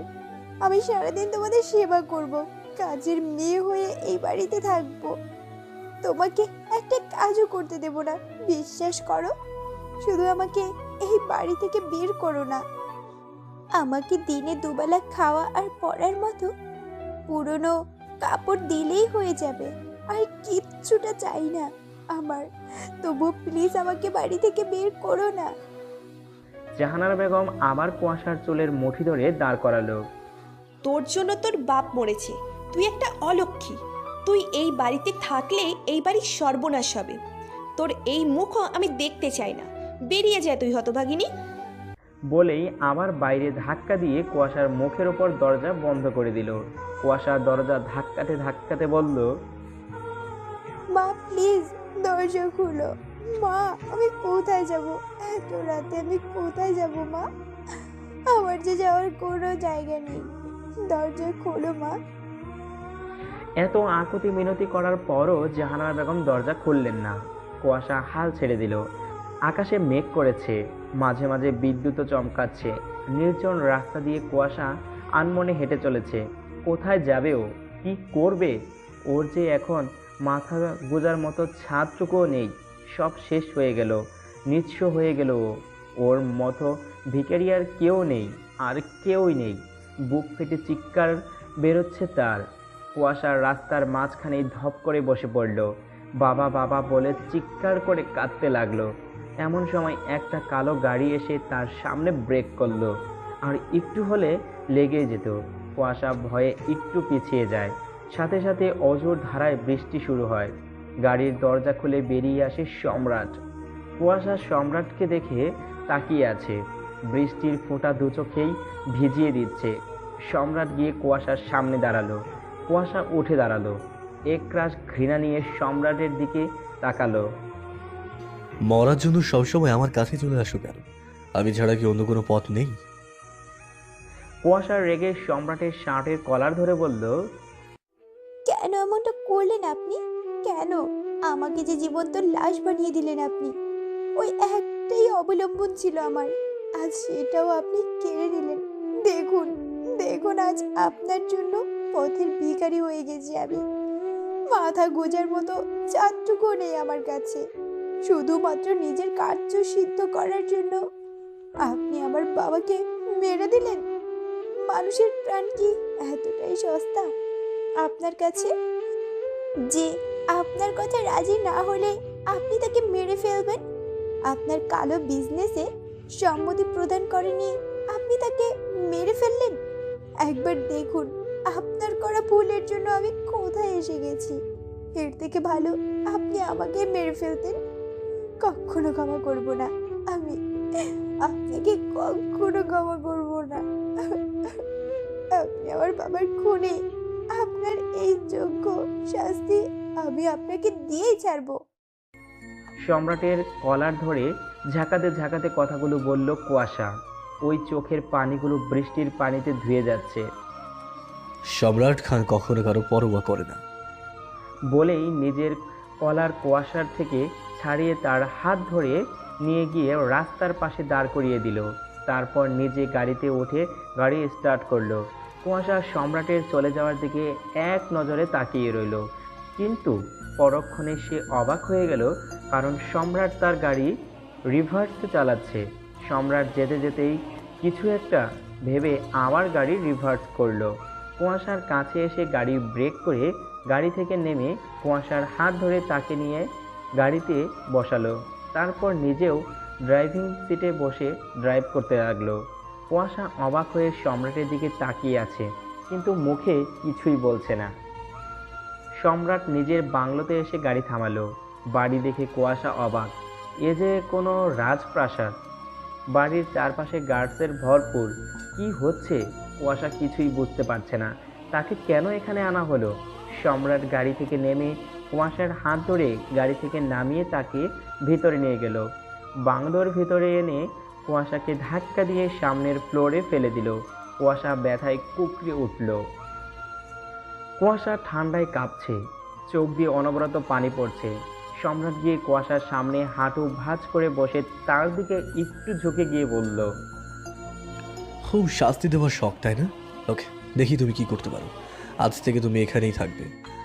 আমি সারাদিন তোমাদের সেবা করব, কাজের মেয়ে হয়ে এই বাড়িতে থাকবো। তোমাকে একটা কাজও করতে দেব না, বিশ্বাস করো। শুধু আমাকে এই বাড়ি থেকে বের করো না। আমাকে দিনে দুবেলা খাওয়া আর পরার মতো পুরনো কাপড় দিলেই হয়ে যাবে। আর কিচ্ছুটা চাই না আমার, তবু প্লিজ আমাকে বাড়ি থেকে বের করো না। জাহানারা বেগম আবার কুয়াশার চুলের মুঠি ধরে দাঁড় করালো। তোর জন্য তোর বাপ মরেছে, তুই একটা অলক্ষী। তুই এই বাড়িতে থাকলে এই বাড়ির সর্বনাশ হবে। তোর এই মুখও আমি দেখতে চাই না, বেরিয়ে যায় তুই হতভাগিনী। বলেই আবার বাইরে ধাক্কা দিয়ে কুয়াশার মুখের ওপর দরজা বন্ধ করে দিল। কুয়াশা দরজা ধাক্কাতে ধাক্কাতে বলল, মা প্লিজ দরজা খুলো। মা আমি কোথায় যাব, এত রাতে আমি কোথায় যাব মা? আমার যে যাওয়ার কোনো জায়গা নেই, দরজা খোলো মা। এত আকুতি মিনতি করার পরও জাহানারা বেগম দরজা খুললেন না। কুয়াশা হাল ছেড়ে দিল। আকাশে মেঘ করেছে, মাঝে মাঝে বিদ্যুৎও চমকাচ্ছে। নির্জন রাস্তা দিয়ে কুয়াশা আনমনে হেঁটে চলেছে। কোথায় যাবে ও, কি করবে? ওর যে এখন মাথা গোজার মতো ছাদটুকুও নেই, সব শেষ হয়ে গেল, নিঃস্ব হয়ে গেল ও। ওর মতো ভিখারি আর কেউ নেই, আর কেউই নেই। বুক ফেটে চিৎকার বেরোচ্ছে তার। কুয়াশার রাস্তার মাঝখানেই ধপ করে বসে পড়ল। বাবা বাবা বলে চিৎকার করে কাঁদতে লাগলো। এমন সময় একটা কালো গাড়ি এসে তার সামনে ব্রেক করলো, আর একটু হলে লেগে যেত। কুয়াশা ভয়ে একটু পিছিয়ে যায়। সাথে সাথে অজোর ধারায় বৃষ্টি শুরু হয়। গাড়ির দরজা খুলে বেরিয়ে আসে সম্রাট। কুয়াশা সম্রাটকে দেখে তাকিয়ে আছে। বৃষ্টির ফোঁটা দু চোখেই ভিজিয়ে দিচ্ছে। সম্রাট গিয়ে কুয়াশার সামনে দাঁড়ালো। কুয়াশা উঠে দাঁড়ালো, একরাশ ঘৃণা নিয়ে সম্রাটের দিকে তাকালো। মরার জন্য সবসময় আমার কাছে চলে আসো কেন? আমি ছাড়া কি অন্য কোনো পথ নেই? কুয়াশার রেগে সম্রাটের শার্টের কলার ধরে বলল, কেন এমনটা করলেন আপনি? কেন আমাকে যে জীবন্ত লাশ বানিয়ে দিলেন আপনি? ওই একটাই অবলম্বন ছিল আমার, আজ সেটাও আপনি কেড়ে নিলেন। দেখুন দেখুন, আজ আপনার জন্য পথের ভিখারি হয়ে গেছি আমি। মাথা গোজার মতো চারটুকু নেই আমার কাছে। শুধুমাত্র নিজের কার্য সিদ্ধ করার জন্য আপনি আমার বাবাকে মেরে দিলেন। মানুষের প্রাণ কি এতটাই সস্তা আপনার কাছে যে আপনার কথা রাজি না হলে আপনি তাকে মেরে ফেলবেন? আপনার কালো বিজনেসে সম্মতি প্রদান করেনি, আপনি তাকে মেরে ফেললেন। একবার দেখুন আপনার করা ভুলের জন্য আমি কোথায় এসে গেছি। এর থেকে ভালো আপনি আমাকে মেরে ফেলতেন। কখনো ক্ষমা করব না আমি আপনাকে, কখনো ক্ষমা করব না। আপনি আমার বাবার খুনি, আপনার এই যোগ্য শাস্তি আমি আপনাকে দিয়েই ছাড়বো। সম্রাটের কলার ধরে ঝাঁকাতে ঝাঁকাতে কথাগুলো বলল কুয়াশা। ওই চোখের পানিগুলো বৃষ্টির পানিতে ধুয়ে যাচ্ছে। সম্রাট খান কখনো কারো পরোয়া করে না। বলেই নিজের কলার কুয়াশার থেকে ছাড়িয়ে তার হাত ধরে নিয়ে গিয়ে রাস্তার পাশে দাঁড় করিয়ে দিল। তারপর নিজে গাড়িতে উঠে গাড়ি স্টার্ট করলো। কুয়াশা সম্রাটের চলে যাওয়ার দিকে এক নজরে তাকিয়ে রইল, কিন্তু পরক্ষণে সে অবাক হয়ে গেল, কারণ সম্রাট তার গাড়ি রিভার্সে চালাচ্ছে। সম্রাট যেতে যেতেই কিছু একটা ভেবে আবার গাড়ি রিভার্স করলো। কুয়াশার কাছে এসে গাড়ি ব্রেক করে গাড়ি থেকে নেমে কুয়াশার হাত ধরে তাকে নিয়ে গাড়িতে বসালো। তারপর নিজেও ড্রাইভিং সিটে বসে ড্রাইভ করতে লাগলো। কুয়াশা অবাক হয়ে সম্রাটের দিকে তাকিয়ে আছে, কিন্তু মুখে কিছুই বলছে না। সম্রাট নিজের বাংলোতে এসে গাড়ি থামালো। বাড়ি দেখে কুয়াশা অবাক। এ যে কোনো রাজপ্রাসাদ। বাড়ির চারপাশে গার্ডসের ভরপুর। কি হচ্ছে কুয়াশা কিছুই বুঝতে পারছে না। তাকে কেন এখানে আনা হলো? সম্রাট গাড়ি থেকে নেমে কুয়াশার হাত ধরে গাড়ি থেকে নামিয়ে তাকে ভিতরে নিয়ে গেল। বাংলোর ভিতরে এনে কুয়াশাকে ধাক্কা দিয়ে সামনের ফ্লোরে ফেলে দিল। কুয়াশা ব্যথায় কুঁকড়ে উঠল। কুয়াশা ঠান্ডায় কাঁপছে, চোখ দিয়ে অনবরত পানি পড়ছে। সম্রাট গিয়ে কুয়াশার সামনে হাঁটু ভাঁজ করে বসে তার দিকে একটু ঝুঁকে গিয়ে বলল, খুব শাস্তি দেওয়ার শখ, তাই না? ওকে, দেখি তুমি কি করতে পারো। আজ থেকে তুমি এখানেই থাকবে,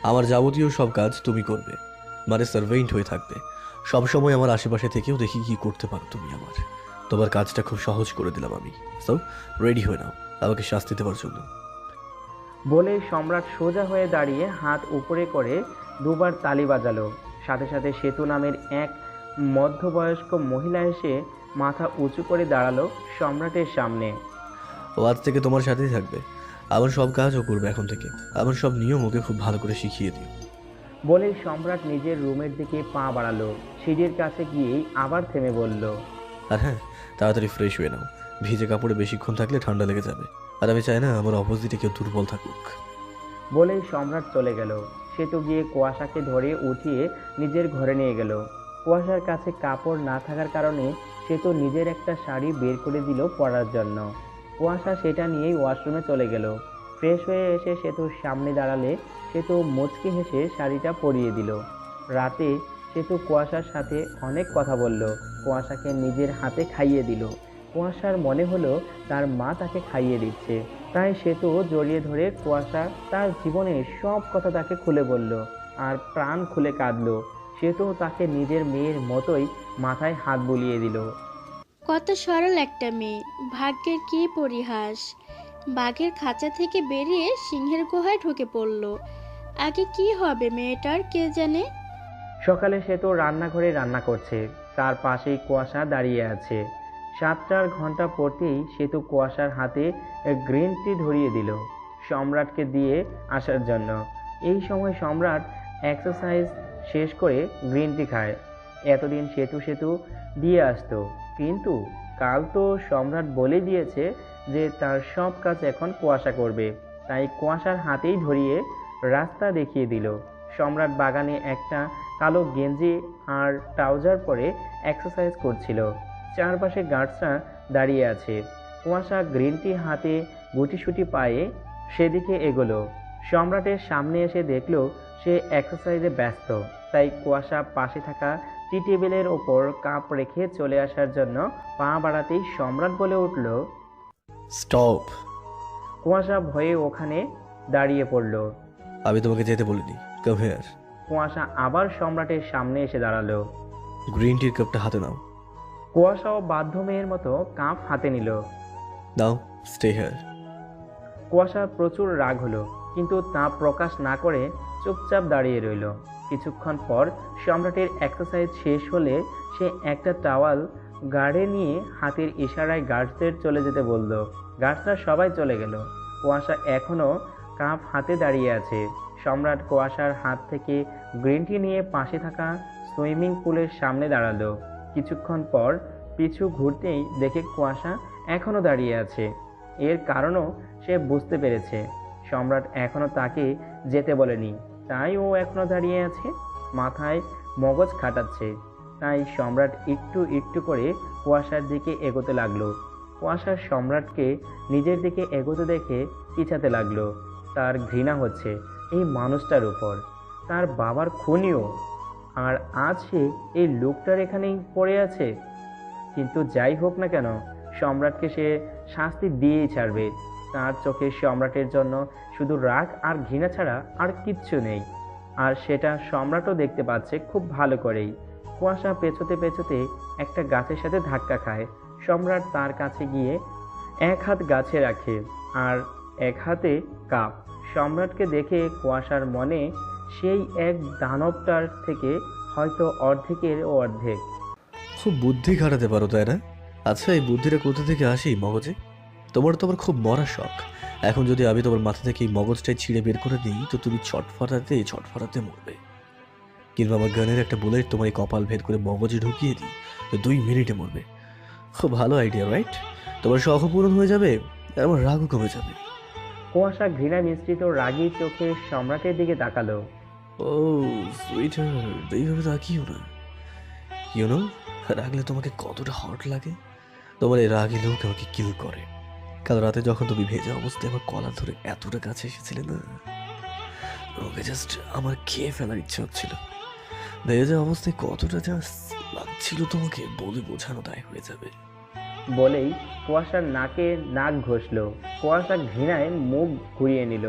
আমার যাবতীয় সব কাজ তুমি করবে, মানে সার্ভেন্ট হয়ে থাকবে। সবসময় আমার আশেপাশে থেকেও দেখি কি করতে পারো তুমি। তোমার কাজটা খুব সহজ করে দিলাম আমি। সো রেডি হয়ে নাও আমাকে শাস্তি দেওয়ার জন্য। বলে সম্রাট সোজা হয়ে দাঁড়িয়ে হাত উপরে করে দুবার তালি বাজালো। সাথে সাথে সেতু নামের এক মধ্যবয়স্ক মহিলা এসে মাথা উঁচু করে দাঁড়ালো সম্রাটের সামনে। ও আজ থেকে তোমার সাথেই থাকবে, আমার সব কাজও করবে এখন থেকে, আমার সব নিয়ম ওকে খুব ভালো করে শিখিয়ে দিও। বলেই সম্রাট নিজের রুমের দিকে পা বাড়ালো। সিঁড়ির কাছে গিয়েই আবার থেমে বলল, আর হ্যাঁ, তাড়াতাড়ি ফ্রেশ হয়ে নাও, ভিজে কাপড়ে বেশিক্ষণ থাকলে ঠান্ডা লেগে যাবে, আর আমি চাই না আমার অপোজিটে কেউ দুর্বল থাকুক। বলেই সম্রাট চলে গেল। সেতু গিয়ে কুয়াশাকে ধরে উঠিয়ে নিজের ঘরে নিয়ে গেল। কুয়াশার কাছে কাপড় না থাকার কারণে সেতু নিজের একটা শাড়ি বের করে দিল পরার জন্য। কুয়াশা সেটা নিয়েই ওয়াশরুমে চলে গেল। ফ্রেশ হয়ে এসে সেতুর সামনে দাঁড়ালে সেতু মুচকি হেসে শাড়িটা পরিয়ে দিল। রাতে সেতু কুয়াশার সাথে অনেক কথা বলল, কুয়াশাকে নিজের হাতে খাইয়ে দিল। কুয়াশার মনে হলো তার মা তাকে খাইয়ে দিচ্ছে, তাই সেতু জড়িয়ে ধরে কুয়াশা তার জীবনের সব কথা তাকে খুলে বলল আর প্রাণ খুলে কাঁদলো। সেতু তাকে নিজের মেয়ের মতোই মাথায় হাত বুলিয়ে দিল। কত সরল একটা মেয়ে, ভাগ্যের কি পরিহাস। বাঘের খাঁচা থেকে বেরিয়ে সিংহের গুহায় ঢুকে পড়ল। আগে কি হবে মেয়েটার কে জানে। সকালে সেতু রান্নাঘরে রান্না করছে, তার পাশেই কুয়াশা দাঁড়িয়ে আছে। 7টার ঘন্টা পড়তেই সেতু কুয়াশার হাতে গ্রিন টি ধরিয়ে দিল সম্রাটকে দিয়ে আসার জন্য। এই সময় সম্রাট এক্সারসাইজ শেষ করে গ্রিন টি খায়। এতদিন সেতু সেতু দিয়ে আসতো, কিন্তু কাল তো সম্রাট বলে দিয়েছে যে তার সব কাজ এখন কুয়াশা করবে, তাই কুয়াশার হাতেই ধরিয়ে রাস্তা দেখিয়ে দিল। সম্রাট বাগানে একটা কালো গেঞ্জি আর ট্রাউজার পরে এক্সারসাইজ করছিল। চারপাশে গার্ডসরা দাঁড়িয়ে আছে। কুয়াশা গ্রিন টি হাতে গুটিসুটি পায়ে সেদিকে এগোলো। সম্রাটের সামনে এসে দেখলো সে এক্সারসাইজে ব্যস্ত, তাই কুয়াশা পাশে থাকা টি টেবিলের ওপর কাপ রেখে চলে আসার জন্য পা বাড়াতেই সম্রাট বলে উঠল, স্টপ। কুয়াশা ভয়ে ওখানে দাঁড়িয়ে পড়ল। আমি তোমাকে যেতে বলিনি, কাম হিয়ার। কুয়াশা আবার সম্রাটের সামনে এসে দাঁড়ালো। গ্রিন টির কাপটা হাতে নাও। কুয়াশাও বাধ্য মেয়ের মতো কাপ হাতে নিল। নাও, স্টে হিয়ার। কুয়াশার প্রচুর রাগ হলো, কিন্তু তা প্রকাশ না করে চুপচাপ দাঁড়িয়ে রইল। কিছুক্ষণ পর সম্রাটের এক্সারসাইজ শেষ হলে সে একটা টাওয়াল গার্ডে নিয়ে হাতের ইশারায় গার্ডসদের চলে যেতে বলল। গার্ডসরা সবাই চলে গেল। কুয়াশা এখনও কাপ হাতে দাঁড়িয়ে আছে। সম্রাট কুয়াশার হাত থেকে গ্রিন টি নিয়ে পাশে থাকা সুইমিং পুলের সামনে দাঁড়ালো। কিছুক্ষণ পর পিছু ঘুরতেই দেখে কুয়াশা এখনও দাঁড়িয়ে আছে। এর কারণও সে বুঝতে পেরেছে, সম্রাট এখনও তাকে যেতে বলেনি, তাই ও এখনও দাঁড়িয়ে আছে, মাথায় মগজ খাটাচ্ছে। তাই সম্রাট একটু একটু করে কুয়াশার দিকে এগোতে লাগলো। কুয়াশার সম্রাটকে নিজের দিকে এগোতে দেখে পিছাতে লাগলো। তার ঘৃণা হচ্ছে এই মানুষটার উপর, তার বাবার খুনিও, আর আজ সে এই লোকটার এখানেই পড়ে আছে। কিন্তু যাই হোক না কেন, সম্রাটকে সে শাস্তি দিয়েই ছাড়বে। তার চোখে সম্রাটের জন্য শুধু রাগ আর ঘৃণা ছাড়া আর কিচ্ছু নেই, আর সেটা সম্রাটও দেখতে পাচ্ছে খুব ভালো করেই। কুয়াশা পেছোতে পেছোতে একটা গাছের সাথে ধাক্কা খায়। সম্রাট তার কাছে গিয়ে এক হাত গাছে রাখে আর এক হাতে কাপ। সম্রাটকে দেখে কুয়াশার মনে সেই এক দানবটার থেকে হয়তো অর্ধেকের অর্ধেক। খুব বুদ্ধি খাটাতে পারো, তাই না? আচ্ছা, এই বুদ্ধিটা কোথা থেকে আসে মগজে? তোমার তো আবার খুব মরা শখ। এখন যদি আমি তোমার মাথা থেকে এই মগজটাই ছিঁড়ে বের করে দিই, তো তুমি ছটফটাতে মরবে। কিংবা আমার গানের একটা বুলেট তোমার এই কপাল ভেদ করে মগজে ঢুকিয়ে দিই, তো 2 মিনিটে মরবে। খুব ভালো আইডিয়া, রাইট? তোমার শখও পূরণ হয়ে যাবে আর আমার রাগও কমে যাবে। কুয়াশা ঘৃণা মিশ্রিত রাগী চোখে সম্রাটের দিকে তাকালো। ও সুইটার, এইভাবে তাকিও না। ইউনো, রাগলে তোমাকে কতটা হট লাগে। তোমার এই রাগি লোক আমাকে কিল করে। কাল রাতে যখন তুমি ভেজা অবস্থায় আমার কলার ধরে এতটা কাছে এসেছিলে না, ওকে জাস্ট আমার খেয়ে ফেলার ইচ্ছা হচ্ছিল। ভেজা অবস্থায় কতটা জাস্ট লাগছিল তোমাকে বলে বোঝানো দায় হয়ে যাবে। বলেই কুয়াশার নাকে নাক ঘষলো। কুয়াশা ঘৃণায় মুখ ঘুরিয়ে নিল।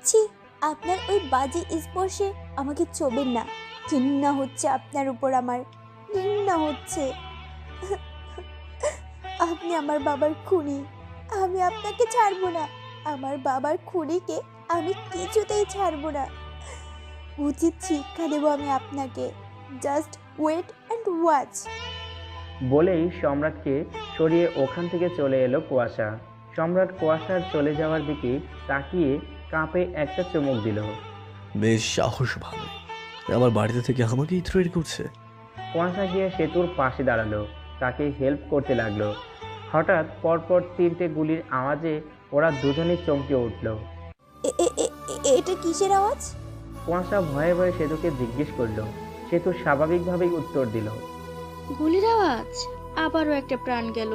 ছি, আপনার ওই বাজে স্পর্শে আমাকে ছোবেন না। ঘৃণা হচ্ছে আপনার উপর, আমার ঘৃণা হচ্ছে। আপনি আমার বাবার খুনি, আমি আপনাকে ছাড়বো না। আমার বাবার খুনিকে আমি কিছুতেই ছাড়বো না। উচিত শিক্ষা দেব আমি আপনাকে। Just wait and watch. বলেই সম্রাটকে সরিয়ে ওখান থেকে চলে এলো কুয়াশা। সম্রাট কুয়াশার চলে যাওয়ার দিকে তাকিয়ে কাঁপে একটা চুমুক দিল। বেশ সাহস ভালো, আমার বাড়িতে থেকে আমাকেই থ্রেট করছে। কুয়াশা গিয়ে সেতুর পাশে দাঁড়ালো, তাকে হেল্প করতে লাগলো। হঠাৎ পরপর 3টে গুলির আওয়াজে ওরা দুজনেই চমকে উঠল। এটা কিসের আওয়াজ? কুয়াশা ভয়ে ভয়ে সেতুকে জিজ্ঞেস করলো। সেতু স্বাভাবিকভাবেই উত্তর দিল। গুলির আওয়াজ? আবারও একটা প্রাণ গেল।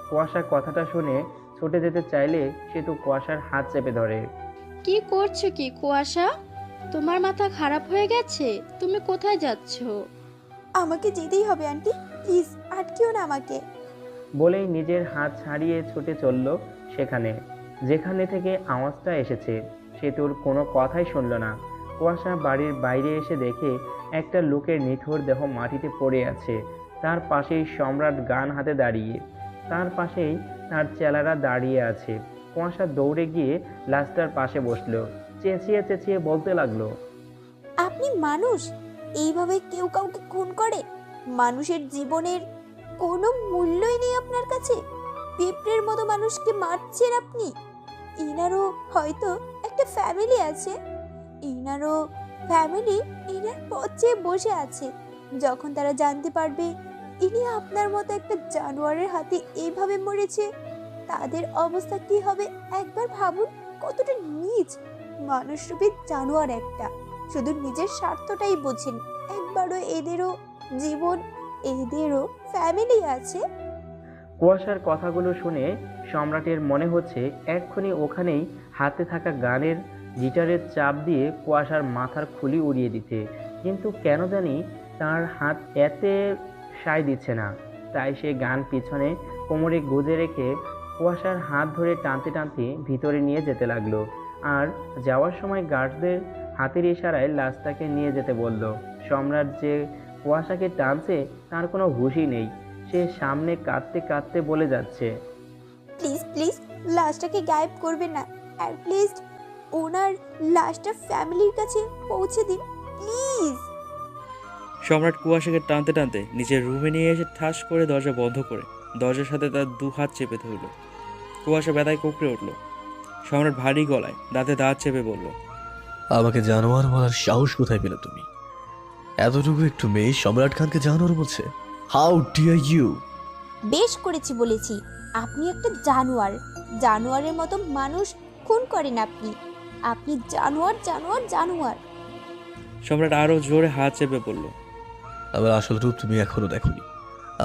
কুয়াশা কথাটা শুনে ছুটে যেতে চাইলে সেতু কুয়াশার হাত চেপে ধরে। কি করছো কি কুয়াশা? তোমার মাথা খারাপ হয়ে গেছে? তুমি কোথায় যাচ্ছ? আমাকে যেতেই হবে আন্টি, প্লিজ আটকিও না আমাকে। বলেই নিজের হাত ছাড়িয়ে ছুটে চলল সেখানে যেখানে থেকে আওয়াজটা এসেছে। সেতুর কোনো কথাই শুনল না। কুয়াশা বাড়ির বাইরে এসে দেখে একটা লোকের নিথর দেহ মাটিতে পড়ে আছে। তার পাশেই সম্রাট গান হাতে দাঁড়িয়ে, তার পাশেই তার চেলারা দাঁড়িয়ে আছে। কুয়াশা দৌড়ে গিয়ে লাশটার পাশে বসলো, চেঁচিয়ে চেঁচিয়ে বলতে লাগলো। আপনি মানুষ? এইভাবে কেউ কাউকে খুন করে? মানুষের জীবনের কোনো মূল্যই নেই আপনার কাছে? পিঁপড়ের মতো মানুষকে মারছেন আপনি। ইনারও হয়তো একটা ফ্যামিলি আছে, ইনারও ফ্যামিলি ইনার পথে বসে আছে। যখন তারা জানতে পারবে ইনি আপনার মতো একটা জানোয়ারের হাতে এইভাবে মরেছে, তাদের অবস্থা কি হবে একবার ভাবুন। কতটা নীচ মানুষরূপী জানোয়ার একটা, শুধু নিজের স্বার্থটাই বোঝেন। একবারও এদেরও জীবন, এদেরও ফ্যামিলি আছে। কুয়াশার কথাগুলো শুনে সম্রাটের মনে হচ্ছে এক্ষুনি ওখানেই হাতে থাকা গানের গিটারের চাপ দিয়ে কুয়াশার মাথার খুলি উড়িয়ে দিতে, কিন্তু কেন জানি তার হাত এতে সায় দিচ্ছে না। তাই সে গান পিছনে কোমরে গুজে রেখে কুয়াশার হাত ধরে টানতে টানতে ভিতরে নিয়ে যেতে লাগলো। আর যাওয়ার সময় গার্ডদের হাতের ইশারায় লাশটাকে নিয়ে যেতে বলল। সম্রাট যে কুয়াশাকে টানছে তার কোনো হুঁশই নেই। সে সামনে কাঁদতে কাঁদতে বলে যাচ্ছে, প্লিজ প্লিজ লাশটাকে গায়েব করবেন না, অ্যাটলিস্ট ওনার লাশটা ফ্যামিলির কাছে পৌঁছে দিন প্লিজ। সম্রাট কুয়াশাকে টানতে টানতে নিজের রুমে নিয়ে এসে ঠাস করে দরজা বন্ধ করে দরজার সাথে তার 2 হাত চেপে ধরল। কুয়াশা ব্যথায় কুঁকড়ে উঠল। সম্রাট ভারী গলায় দাঁতে দাঁত চেপে বলল, আমাকে জানোয়ার বলার সাহস কোথায় পেলে তুমি? এতটুকু একটু মেয়ে সম্রাট খানকে জানোয়ার বলছে? How dare you! বেশ করেছি বলেছি, আপনি একটা জানোয়ার। জানোয়ারের মতো মানুষ খুন করেন আপনি। আপনি জানোয়ার জানোয়ার জানোয়ার। সম্রাট আরও জোরে হাত চেপে বলল, আমার আসল রূপ তুমি এখনো দেখোনি।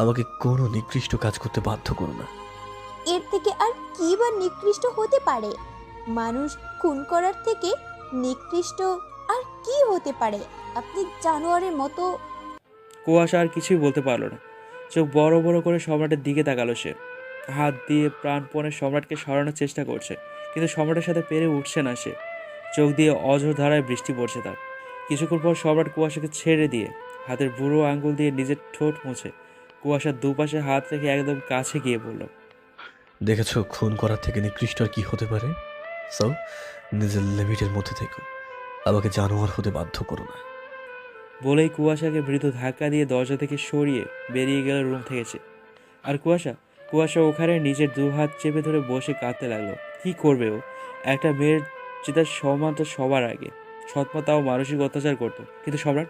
আমাকে কোনো নিকৃষ্ট কাজ করতে বাধ্য করো না। এর থেকে আর কি বা নিকৃষ্ট হতে পারে? মানুষ খুন করার থেকে নিকৃষ্ট আর কি হতে পারে? আপনি জানোয়ারের মতো। কুয়াশা আর কিছুই বলতে পারল না। চোখ বড় বড় করে সম্রাটের দিকে তাকালো সে। হাত দিয়ে প্রাণপণে সম্রাটকে সরানোর চেষ্টা করছে, কিন্তু সম্রাটের সাথে পেরে উঠছে না সে। চোখ দিয়ে অঝোর ধারায় বৃষ্টি পড়ছে তার। কিছুক্ষণ পর সম্রাট কুয়াশাকে ছেড়ে দিয়ে হাতের বুড়ো আঙ্গুল দিয়ে নিজের ঠোঁট মুছে কুয়াশার দুপাশে হাত রেখে একদম কাছে গিয়ে বলল, দেখেছো খুন করার থেকে নিকৃষ্ট আর কি হতে পারে? সো নিজের লিমিটের মধ্যে থেকো, আমাকে জানোয়ার হতে বাধ্য করো না। বলেই কুয়াশাকে মৃদু ধাক্কা দিয়ে দরজা থেকে সরিয়ে বেরিয়ে গেল রুম থেকে সে। আর কুয়াশা ওখানে নিজের 2 হাত চেপে ধরে বসে কাঁদতে লাগলো। কি করবে ও? একটা মেয়ের যে তার সম্মানটা সবার আগে। সৎমা তাও মানসিক অত্যাচার করতো, কিন্তু সম্রাট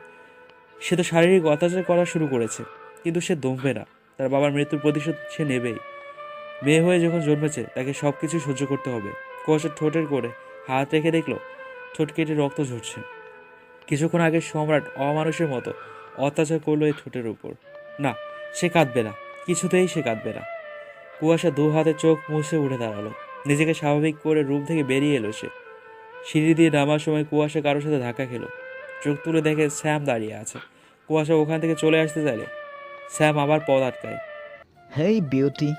সে তো শারীরিক অত্যাচার করা শুরু করেছে। কিন্তু সে দমবে না, তার বাবার মৃত্যুর প্রতিশোধ সে নেবেই। মেয়ে হয়ে যখন জন্মেছে তাকে সব কিছু সহ্য করতে হবে। কুয়াশার ঠোঁটের করে হাত রেখে দেখলো ঠোঁট কেটে রক্ত ঝরছে। কিছুক্ষণ আগে সম্রাট অমানুষের মতো অত্যাচার করলো এই ঠোঁটের উপর। না, সে কাঁদবে না, কিছুতেই সে কাঁদবে না। কুয়াশা 2 হাতে চোখ মুছে উঠে দাঁড়ালো। নিজেকে স্বাভাবিক করে রুম থেকে বেরিয়ে এলো সে। সিঁড়ি দিয়ে নামার সময় কুয়াশা কারোর সাথে ধাক্কা খেলো। চোখ তুলে দেখে স্যাম দাঁড়িয়ে আছে। কুয়াশা ওখান থেকে চলে আসতে চাইলে স্যাম আবার পথ আটকায়। হেই বিউটি,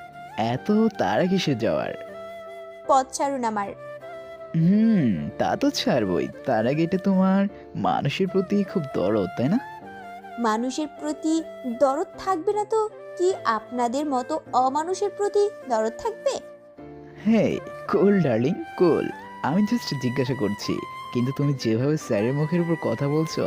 এত তারা কিসে যাওয়ার? পথ ছাড়ুন আমার। তা তো ছাড়বই। তার আগে এটা তোমার মানুষের প্রতি খুব দরদ, তাই না? মানুষের প্রতি দরদ থাকবে না তো কি আপনাদের মতো অমানুষের প্রতি দরদ থাকবে? হেই কুল ডার্লিং, কুল। আমি জাস্ট জিজ্ঞাসা করছি কিন্তু তুমি যেভাবে স্যারের মুখের উপর কথা বলছো,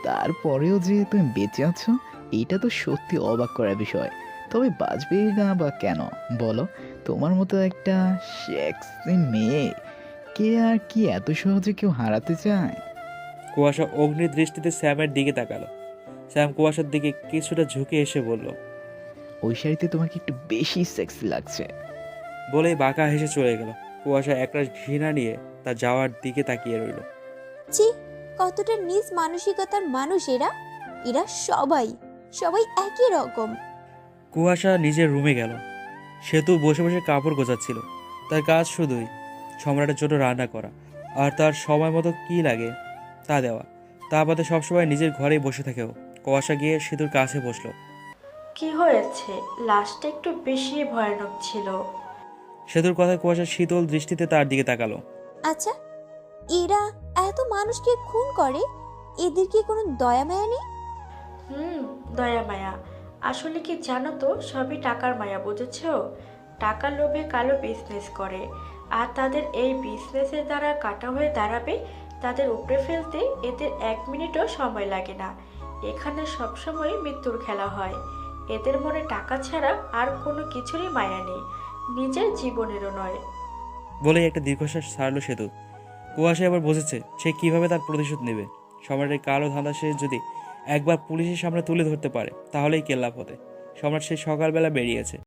তারপরেও যে তুমি বেঁচে আছো, এটা তো সত্যি অবাক করার বিষয়। তবে বাঁচবেই না বা কেন বলো? তোমার মতো একটা সেক্সি মেয়ে কে আর কি এত সহজে কেউ হারাতে চায়? কুয়াশা অগ্নি দৃষ্টিতে স্যামের দিকে তাকালো। স্যাম কুয়াশার দিকে কিছুটা ঝুঁকে এসে বলল, ওই শাড়িতে তোমাকে একটু বেশি সেক্সি লাগছে। বলেই বাঁকা হেসে চলে গেল। কুয়াশা একরাশ ঘৃণা নিয়ে তার যাওয়ার দিকে তাকিয়ে রইল। ছি, কতটা নিজ মানসিকতার মানুষ এরা। এরা সবাই সবাই একই রকম। কুয়াশা নিজের রুমে গেল। সেতু বসে বসে কাপড় গোছাচ্ছিল। তার কাজ শুধুই সম্রাটের জন্য রান্না করা আর তার সময় মতো কী লাগে তা দেওয়া। তা বাদে সবসময় নিজের ঘরেই বসে থাকেও। কুয়াশা গিয়ে সেতুর কাছে বসলো। কি হয়েছে? লাস্টটা একটু বেশি ভয়ানক ছিল। সেতুর কথায় কুয়াশা শীতল দৃষ্টিতে তার দিকে তাকালো। আচ্ছা, এরা এত মানুষকে খুন করে, এদের কি কোনো দয়া মায়া নেই? দয়া মায়া আসলে কি জানো তো, সবই টাকার মায়া, বুঝেছো? টাকার লোভে কালো বিজনেস করে, আর তাদের এই বিজনেসের দ্বারা কাটা হয়ে দাঁড়াবে তাদের উপরে ফেলতে এদের 1 মিনিটও সময় লাগে না। এখানে সবসময় মৃত্যুর খেলা হয়। এদের মনে টাকা ছাড়া আর কোনো কিছুরই মায়া নেই, নিজের জীবনেরও নয়। বলেই একটা দীর্ঘশ্বাস ছাড়লো সেতু। কুয়াশা এবার বুঝেছে সে কিভাবে তার প্রতিশোধ নেবে। সম্রাটের কালো ধাঁধা সে যদি একবার পুলিশের সামনে তুলে ধরতে পারে তাহলেই কেল্লাফতে। সম্রাট সেই সকালবেলা বেরিয়েছে।